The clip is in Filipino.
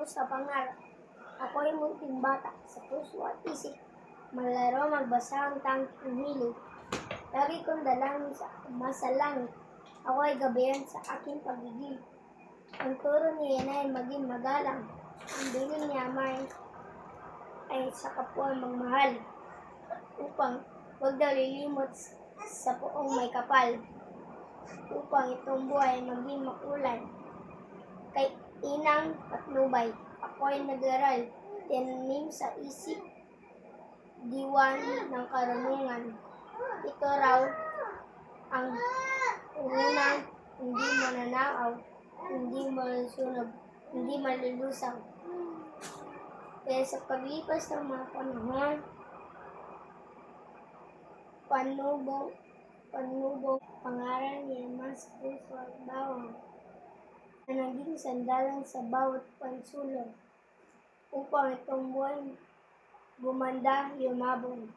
Sa pangarap, ako'y munting bata sa puso at isip. Malaro, magbasa ang tangking hilig. Lagi kong dalangin sa Ama sa langit. Ako ay gabayan sa aking pagiging. Ang turo niya ay maging magalang. Ang bilin niya ay sa kapwa magmahal. Upang huwag daw lilimot sa puong may kapal. Upang itong buhay maging makulay. Kay Inang Patnubay, ako'y nag-aral, tinanim sa isip, diwan ng karunungan. Ito raw ang unang hindi mananakaw, hindi malusunog, hindi malulusaw. Kaya sa paglipas ng mga panahon, panubong pangaral niya mas puso at bawang na naging sandalan sa bawat pansulong upang itong buhay gumanda, yumabong.